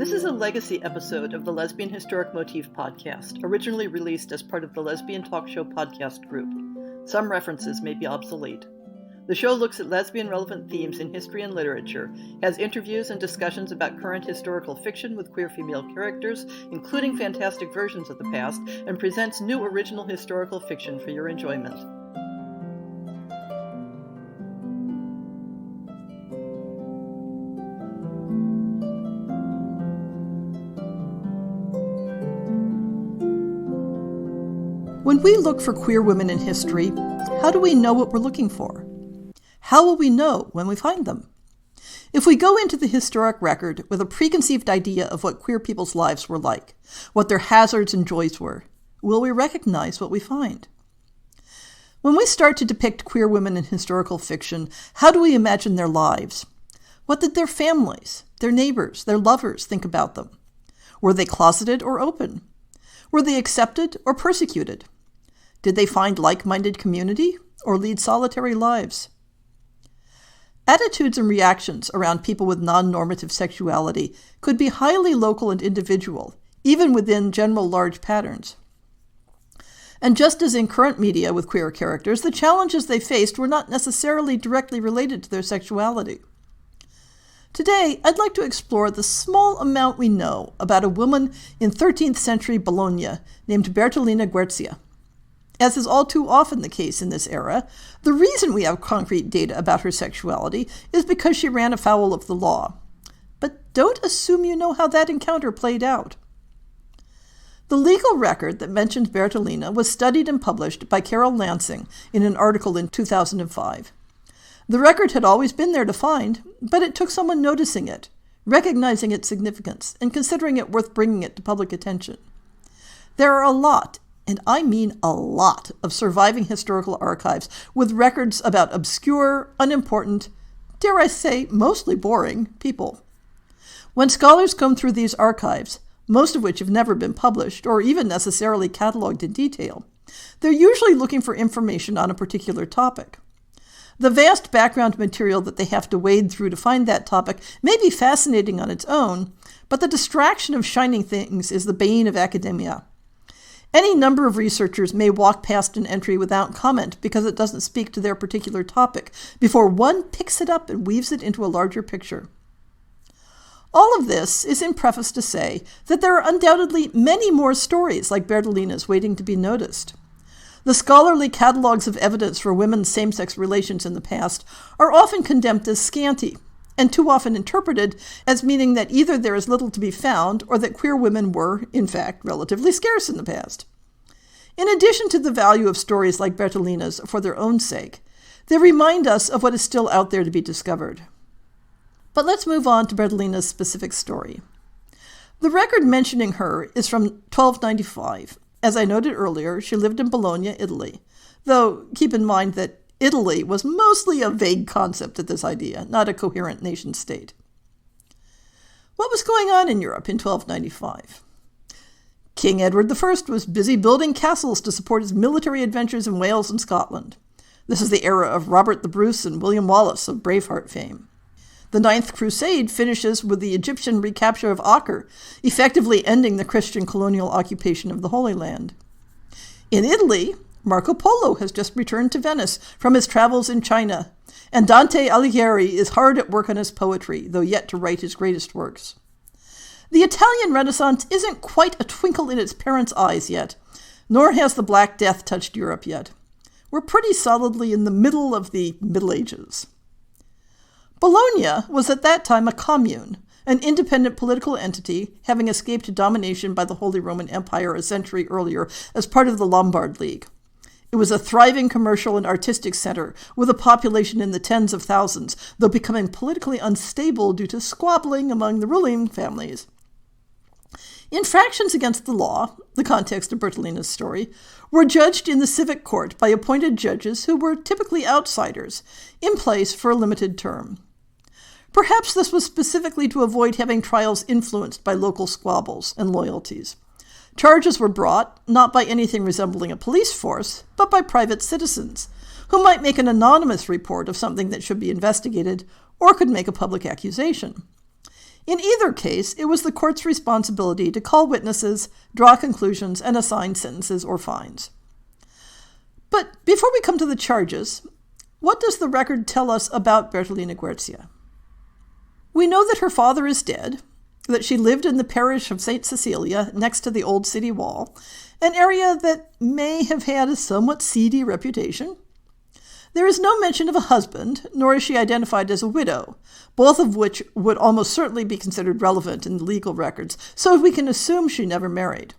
This is a legacy episode of the Lesbian Historic Motif podcast, originally released as part of the Lesbian Talk Show podcast group. Some references may be obsolete. The show looks at lesbian-relevant themes in history and literature, has interviews and discussions about current historical fiction with queer female characters, including fantastic versions of the past, and presents new original historical fiction for your enjoyment. When we look for queer women in history, how do we know what we're looking for? How will we know when we find them? If we go into the historic record with a preconceived idea of what queer people's lives were like, what their hazards and joys were, will we recognize what we find? When we start to depict queer women in historical fiction, how do we imagine their lives? What did their families, their neighbors, their lovers think about them? Were they closeted or open? Were they accepted or persecuted? Did they find like-minded community or lead solitary lives? Attitudes and reactions around people with non-normative sexuality could be highly local and individual, even within general large patterns. And just as in current media with queer characters, the challenges they faced were not necessarily directly related to their sexuality. Today, I'd like to explore the small amount we know about a woman in 13th century Bologna named Bertolina Guercia. As is all too often the case in this era, the reason we have concrete data about her sexuality is because she ran afoul of the law. But don't assume you know how that encounter played out. The legal record that mentions Bertolina was studied and published by Carol Lansing in an article in 2005. The record had always been there to find, but it took someone noticing it, recognizing its significance, and considering it worth bringing it to public attention. There are a lot, and I mean a lot, of surviving historical archives with records about obscure, unimportant, dare I say, mostly boring people. When scholars comb through these archives, most of which have never been published or even necessarily cataloged in detail, they're usually looking for information on a particular topic. The vast background material that they have to wade through to find that topic may be fascinating on its own, but the distraction of shining things is the bane of academia. Any number of researchers may walk past an entry without comment because it doesn't speak to their particular topic, before one picks it up and weaves it into a larger picture. All of this is in preface to say that there are undoubtedly many more stories like Bertolina's waiting to be noticed. The scholarly catalogs of evidence for women's same-sex relations in the past are often condemned as scanty, and too often interpreted as meaning that either there is little to be found or that queer women were, in fact, relatively scarce in the past. In addition to the value of stories like Bertolina's for their own sake, they remind us of what is still out there to be discovered. But let's move on to Bertolina's specific story. The record mentioning her is from 1295. As I noted earlier, she lived in Bologna, Italy, though keep in mind that Italy was mostly a vague concept at this idea, not a coherent nation-state. What was going on in Europe in 1295? King Edward I was busy building castles to support his military adventures in Wales and Scotland. This is the era of Robert the Bruce and William Wallace of Braveheart fame. The Ninth Crusade finishes with the Egyptian recapture of Acre, effectively ending the Christian colonial occupation of the Holy Land. In Italy, Marco Polo has just returned to Venice from his travels in China, and Dante Alighieri is hard at work on his poetry, though yet to write his greatest works. The Italian Renaissance isn't quite a twinkle in its parents' eyes yet, nor has the Black Death touched Europe yet. We're pretty solidly in the middle of the Middle Ages. Bologna was at that time a commune, an independent political entity having escaped domination by the Holy Roman Empire a century earlier as part of the Lombard League. It was a thriving commercial and artistic center with a population in the tens of thousands, though becoming politically unstable due to squabbling among the ruling families. Infractions against the law, the context of Bertolina's story, were judged in the civic court by appointed judges who were typically outsiders, in place for a limited term. Perhaps this was specifically to avoid having trials influenced by local squabbles and loyalties. Charges were brought, not by anything resembling a police force, but by private citizens, who might make an anonymous report of something that should be investigated, or could make a public accusation. In either case, it was the court's responsibility to call witnesses, draw conclusions, and assign sentences or fines. But before we come to the charges, what does the record tell us about Bertolina Guercia? We know that her father is dead, that she lived in the parish of St. Cecilia next to the old city wall, an area that may have had a somewhat seedy reputation. There is no mention of a husband, nor is she identified as a widow, both of which would almost certainly be considered relevant in the legal records, so we can assume she never married.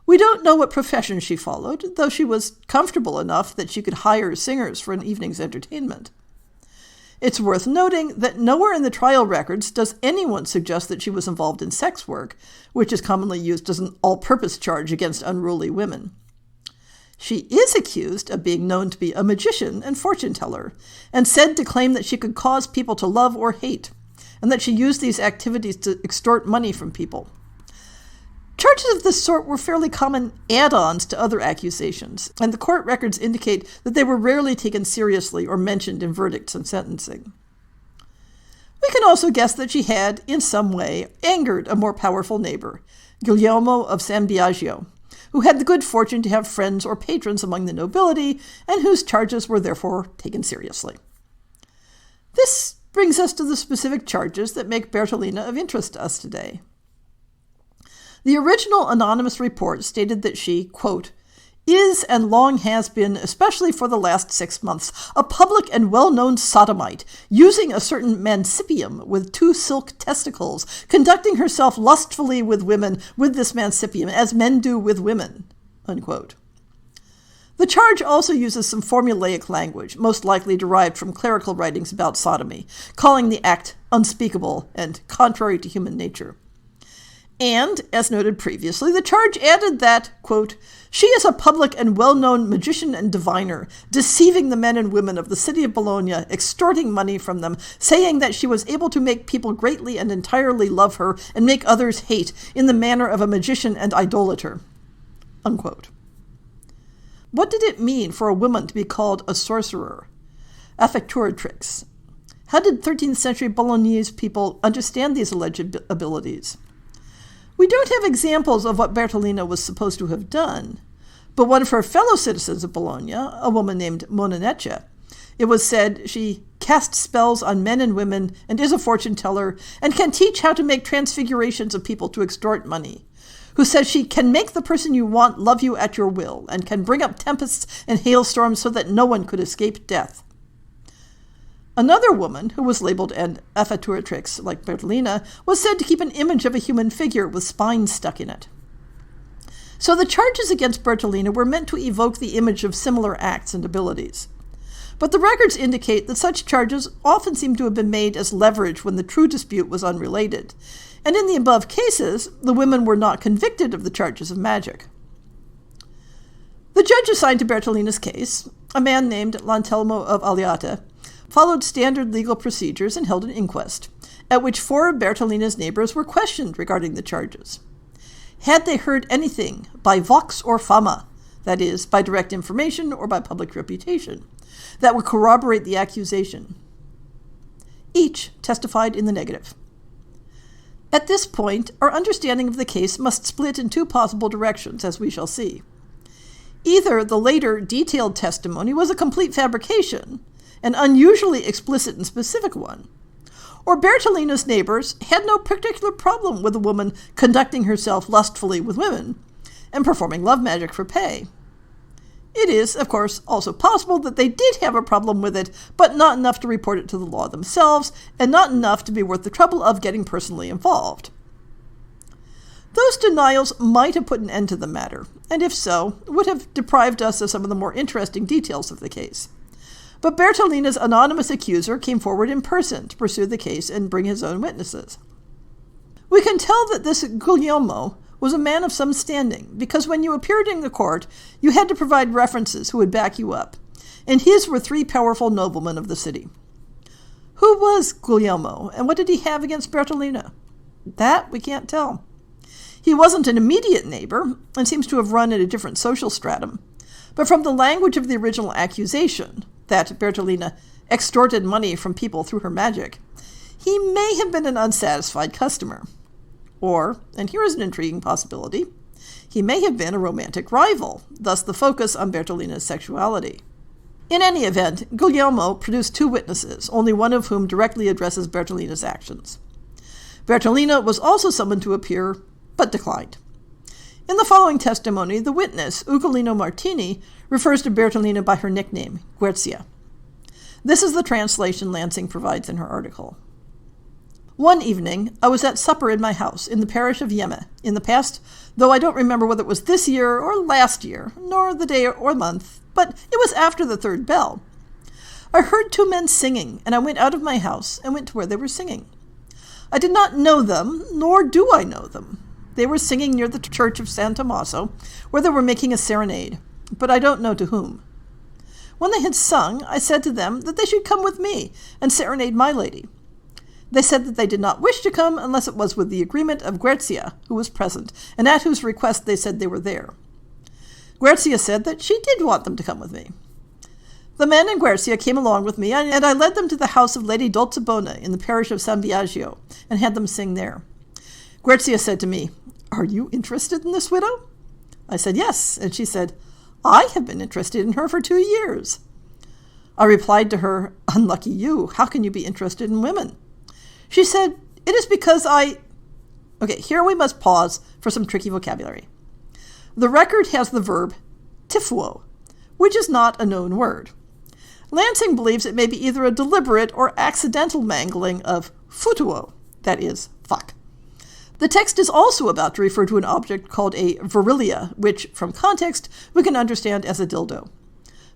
We don't know what profession she followed, though she was comfortable enough that she could hire singers for an evening's entertainment. It's worth noting that nowhere in the trial records does anyone suggest that she was involved in sex work, which is commonly used as an all-purpose charge against unruly women. She is accused of being known to be a magician and fortune teller, and said to claim that she could cause people to love or hate, and that she used these activities to extort money from people. Charges of this sort were fairly common add-ons to other accusations, and the court records indicate that they were rarely taken seriously or mentioned in verdicts and sentencing. We can also guess that she had, in some way, angered a more powerful neighbor, Guglielmo of San Biagio, who had the good fortune to have friends or patrons among the nobility, and whose charges were therefore taken seriously. This brings us to the specific charges that make Bertolina of interest to us today. The original anonymous report stated that she, quote, is and long has been, especially for the last 6 months, a public and well-known sodomite, using a certain mancipium with 2 silk testicles, conducting herself lustfully with women with this mancipium, as men do with women, unquote. The charge also uses some formulaic language, most likely derived from clerical writings about sodomy, calling the act unspeakable and contrary to human nature. And, as noted previously, the charge added that, quote, she is a public and well-known magician and diviner, deceiving the men and women of the city of Bologna, extorting money from them, saying that she was able to make people greatly and entirely love her and make others hate in the manner of a magician and idolater, unquote. What did it mean for a woman to be called a sorcerer, affecturatrix? How did 13th century Bolognese people understand these alleged abilities? We don't have examples of what Bertolina was supposed to have done, but one of her fellow citizens of Bologna, a woman named Monaneccia, it was said she casts spells on men and women and is a fortune teller and can teach how to make transfigurations of people to extort money, who says she can make the person you want love you at your will and can bring up tempests and hailstorms so that no one could escape death. Another woman, who was labeled an affecturatrix like Bertolina, was said to keep an image of a human figure with spines stuck in it. So the charges against Bertolina were meant to evoke the image of similar acts and abilities. But the records indicate that such charges often seem to have been made as leverage when the true dispute was unrelated, and in the above cases, the women were not convicted of the charges of magic. The judge assigned to Bertolina's case, a man named Lantelmo of Aliata, followed standard legal procedures and held an inquest, at which 4 of Bertolina's neighbors were questioned regarding the charges. Had they heard anything by vox or fama, that is, by direct information or by public reputation, that would corroborate the accusation? Each testified in the negative. At this point, our understanding of the case must split in 2 possible directions, as we shall see. Either the later detailed testimony was a complete fabrication, an unusually explicit and specific one, or Bertolina's neighbors had no particular problem with a woman conducting herself lustfully with women and performing love magic for pay. It is, of course, also possible that they did have a problem with it, but not enough to report it to the law themselves, and not enough to be worth the trouble of getting personally involved. Those denials might have put an end to the matter, and if so, would have deprived us of some of the more interesting details of the case. But Bertolina's anonymous accuser came forward in person to pursue the case and bring his own witnesses. We can tell that this Guglielmo was a man of some standing, because when you appeared in the court, you had to provide references who would back you up, and his were 3 powerful noblemen of the city. Who was Guglielmo, and what did he have against Bertolina? That we can't tell. He wasn't an immediate neighbor, and seems to have run in a different social stratum, but from the language of the original accusation, that Bertolina extorted money from people through her magic, he may have been an unsatisfied customer. Or, and here is an intriguing possibility, he may have been a romantic rival, thus the focus on Bertolina's sexuality. In any event, Guglielmo produced 2 witnesses, only one of whom directly addresses Bertolina's actions. Bertolina was also summoned to appear, but declined. In the following testimony, the witness, Ugolino Martini, refers to Bertolina by her nickname, Guercia. This is the translation Lansing provides in her article. One evening, I was at supper in my house in the parish of Yemme, in the past, though I don't remember whether it was this year or last year, nor the day or month, but it was after the 3rd bell. I heard 2 men singing, and I went out of my house and went to where they were singing. I did not know them, nor do I know them. They were singing near the church of San Tommaso, where they were making a serenade, but I don't know to whom. When they had sung, I said to them that they should come with me and serenade my lady. They said that they did not wish to come unless it was with the agreement of Guercia, who was present, and at whose request they said they were there. Guercia said that she did want them to come with me. The men and Guercia came along with me, and I led them to the house of Lady Dolcebona in the parish of San Biagio, and had them sing there. Guercia said to me, "Are you interested in this widow?" I said yes, and she said, "I have been interested in her for 2 years." I replied to her, "Unlucky you, how can you be interested in women?" She said, "It is because Okay, here we must pause for some tricky vocabulary. The record has the verb tifuo, which is not a known word. Lansing believes it may be either a deliberate or accidental mangling of futuo, that is, fuck. The text is also about to refer to an object called a virilia, which, from context, we can understand as a dildo.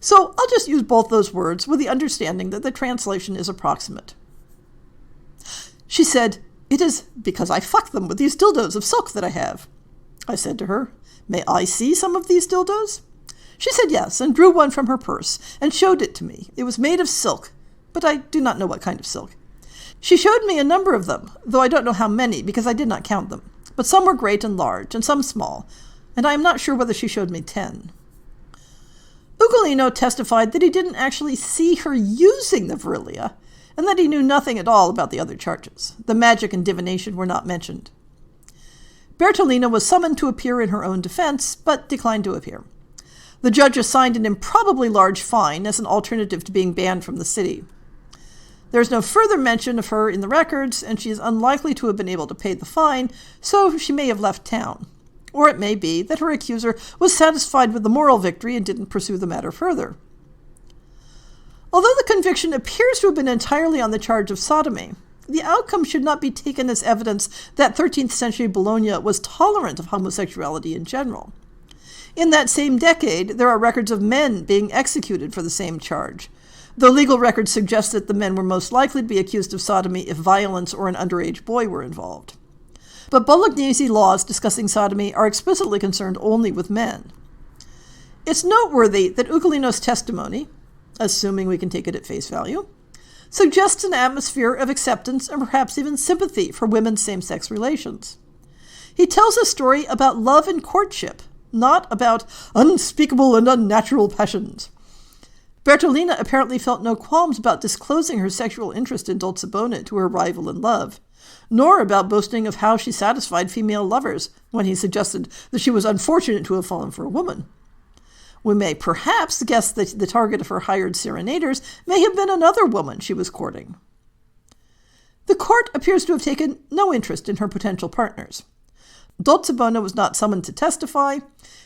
So I'll just use both those words with the understanding that the translation is approximate. She said, "It is because I fuck them with these dildos of silk that I have." I said to her, "May I see some of these dildos?" She said yes, and drew one from her purse, and showed it to me. It was made of silk, but I do not know what kind of silk. She showed me a number of them, though I don't know how many, because I did not count them. But some were great and large, and some small, and I am not sure whether she showed me 10. Ugolino testified that he didn't actually see her using the virilia, and that he knew nothing at all about the other charges. The magic and divination were not mentioned. Bertolina was summoned to appear in her own defense, but declined to appear. The judge assigned an improbably large fine as an alternative to being banned from the city. There is no further mention of her in the records, and she is unlikely to have been able to pay the fine, so she may have left town. Or it may be that her accuser was satisfied with the moral victory and didn't pursue the matter further. Although the conviction appears to have been entirely on the charge of sodomy, the outcome should not be taken as evidence that 13th century Bologna was tolerant of homosexuality in general. In that same decade, there are records of men being executed for the same charge, though legal records suggest that the men were most likely to be accused of sodomy if violence or an underage boy were involved. But Bolognese laws discussing sodomy are explicitly concerned only with men. It's noteworthy that Ugolino's testimony, assuming we can take it at face value, suggests an atmosphere of acceptance and perhaps even sympathy for women's same-sex relations. He tells a story about love and courtship, not about unspeakable and unnatural passions. Bertolina apparently felt no qualms about disclosing her sexual interest in Dolcebona to her rival in love, nor about boasting of how she satisfied female lovers when he suggested that she was unfortunate to have fallen for a woman. We may perhaps guess that the target of her hired serenaders may have been another woman she was courting. The court appears to have taken no interest in her potential partners. Dolcebona was not summoned to testify,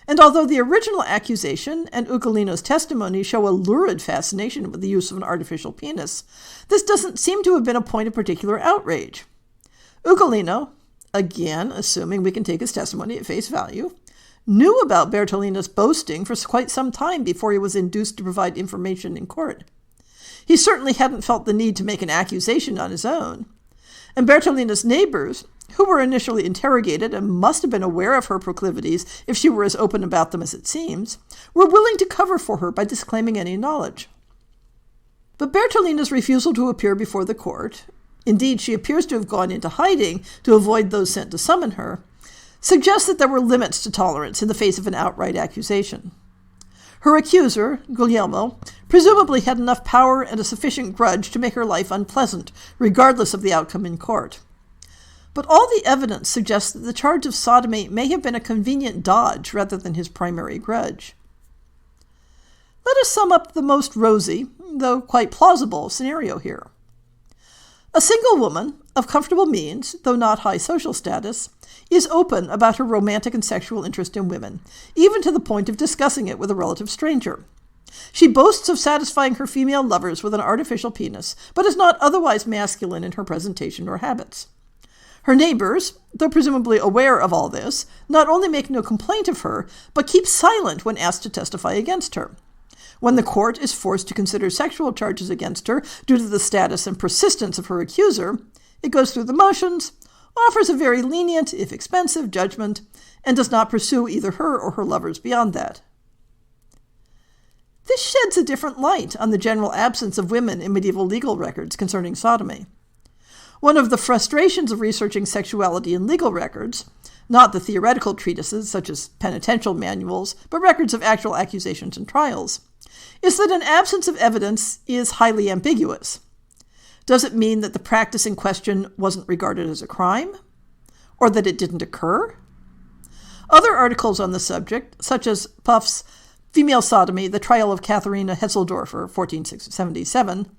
and although the original accusation and Ugolino's testimony show a lurid fascination with the use of an artificial penis, this doesn't seem to have been a point of particular outrage. Ugolino, again assuming we can take his testimony at face value, knew about Bertolina's boasting for quite some time before he was induced to provide information in court. He certainly hadn't felt the need to make an accusation on his own, and Bertolina's neighbors, who were initially interrogated and must have been aware of her proclivities if she were as open about them as it seems, were willing to cover for her by disclaiming any knowledge. But Bertolina's refusal to appear before the court, indeed she appears to have gone into hiding to avoid those sent to summon her, suggests that there were limits to tolerance in the face of an outright accusation. Her accuser, Guglielmo, presumably had enough power and a sufficient grudge to make her life unpleasant, regardless of the outcome in court. But all the evidence suggests that the charge of sodomy may have been a convenient dodge rather than his primary grudge. Let us sum up the most rosy, though quite plausible, scenario here. A single woman, of comfortable means, though not high social status, is open about her romantic and sexual interest in women, even to the point of discussing it with a relative stranger. She boasts of satisfying her female lovers with an artificial penis, but is not otherwise masculine in her presentation or habits. Her neighbors, though presumably aware of all this, not only make no complaint of her, but keep silent when asked to testify against her. When the court is forced to consider sexual charges against her due to the status and persistence of her accuser, it goes through the motions, offers a very lenient, if expensive, judgment, and does not pursue either her or her lovers beyond that. This sheds a different light on the general absence of women in medieval legal records concerning sodomy. One of the frustrations of researching sexuality in legal records, not the theoretical treatises such as penitential manuals, but records of actual accusations and trials, is that an absence of evidence is highly ambiguous. Does it mean that the practice in question wasn't regarded as a crime? Or that it didn't occur? Other articles on the subject, such as Puff's Female Sodomy, the Trial of Katharina Hesseldorfer, 1477,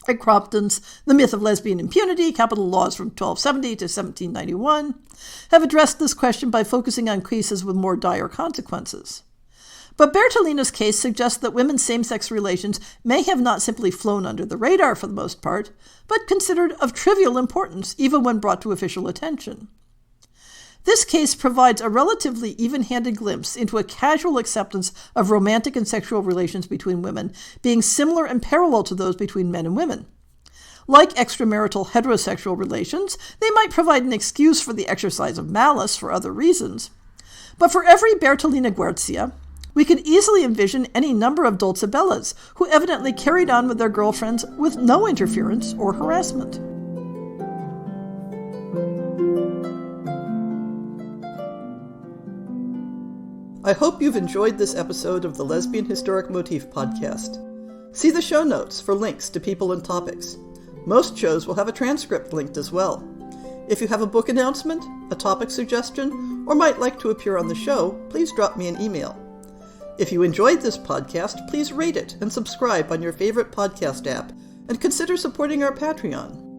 and Crompton's The Myth of Lesbian Impunity, Capital Laws from 1270 to 1791, have addressed this question by focusing on cases with more dire consequences. But Bertolina's case suggests that women's same-sex relations may have not simply flown under the radar for the most part, but considered of trivial importance even when brought to official attention. This case provides a relatively even-handed glimpse into a casual acceptance of romantic and sexual relations between women being similar and parallel to those between men and women. Like extramarital heterosexual relations, they might provide an excuse for the exercise of malice for other reasons. But for every Bertolina Guercia, we could easily envision any number of Dulcibellas who evidently carried on with their girlfriends with no interference or harassment. I hope you've enjoyed this episode of the Lesbian Historic Motif Podcast. See the show notes for links to people and topics. Most shows will have a transcript linked as well. If you have a book announcement, a topic suggestion, or might like to appear on the show, please drop me an email. If you enjoyed this podcast, please rate it and subscribe on your favorite podcast app, and consider supporting our Patreon.